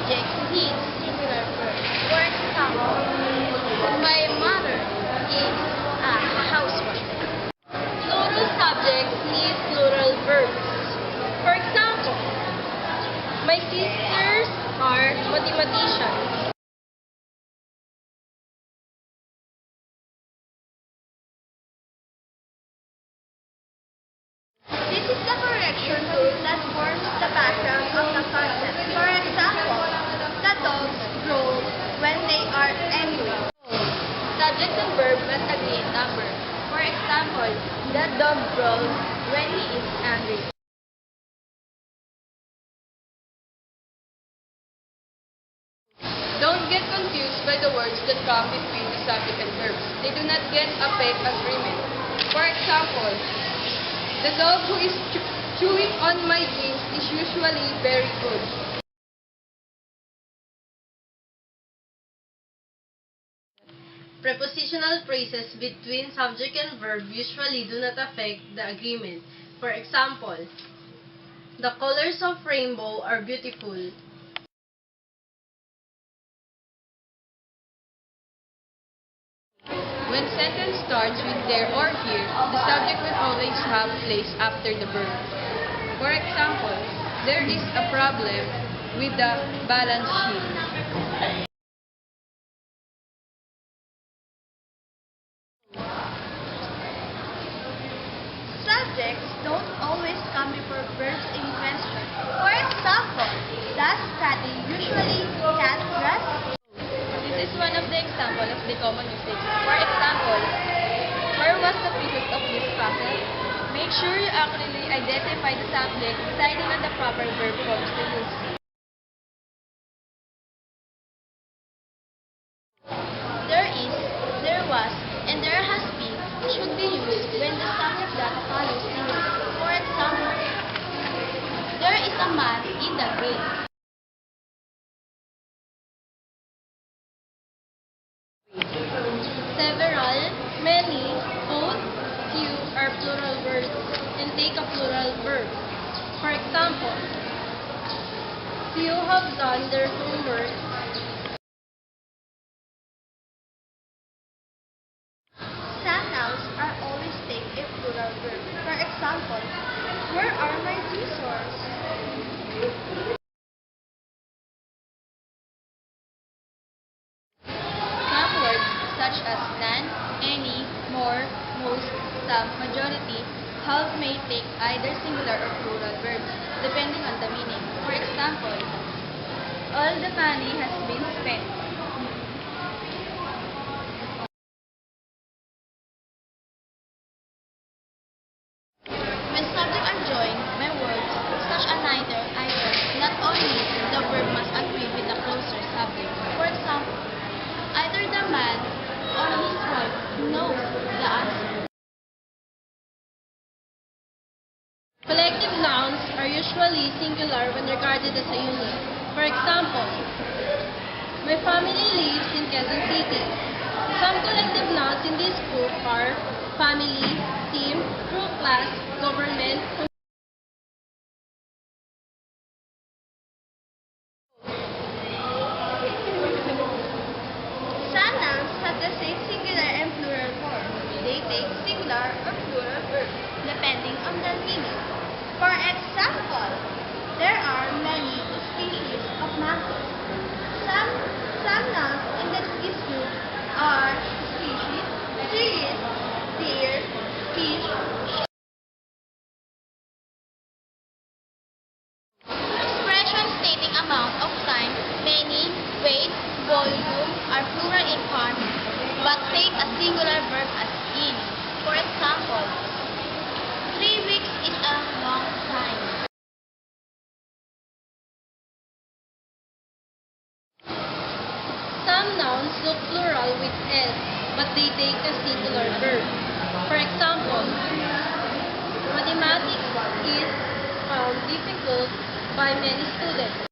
subject needs singular verb. For example, my mother is a housewife. Plural subjects need plural verbs. For example, my sisters are mathematicians. This is the correction rule that forms the background of the concept. For example, the dogs growl when they are angry. Subject and verb must agree in number. For example, the dog growls when he is angry. Don't get confused by the words that come between the subject and verbs. They do not get affect agreement. For example, the dog who is chewing on my jeans is usually very good. Prepositional phrases between subject and verb usually do not affect the agreement. For example, the colors of rainbow are beautiful. When sentence starts with there or here, the subject will always have place after the verb. For example, there is a problem with the balance sheet. Subjects don't always come before verbs in question. For example, does study usually cat dress? This is one of the examples of the common usage. For example, where was the pieces of this puzzle? Make sure you accurately identify the subject, deciding on the proper verb forms to use. There is, there was, and there has been should be used when the subject that follows singular. For example, there is a man in the grave. Several, many, both, few are plural words and take a plural verb. For example, few have done their homework. Some nouns are always take a plural verb. For example, where are my scissors? Some words such as none, any, more, most, some, majority, have may take either singular or plural verbs depending on the meaning. For example, all the money has been spent. When subjects are joined by words such as neither, either, not only the verb must agree with the closer subject. For example, either the man or his wife knows the answer. Collective nouns are usually singular when regarded as a unit. For example, my family lives in Quezon City. Some collective nouns in this group are family, team, group, class, government. Some nouns have the same singular and plural form. They take singular or plural verb depending on their meaning. For example, there are many species of mangoes. Some nouns in this group are species, trees, deer, fish. Expressions stating amount of time, many, weight, volume are plural in form but take a singular verb as in. For example, 3 weeks is a long time. Some nouns look plural with s, but they take a singular verb. For example, mathematics is found difficult by many students.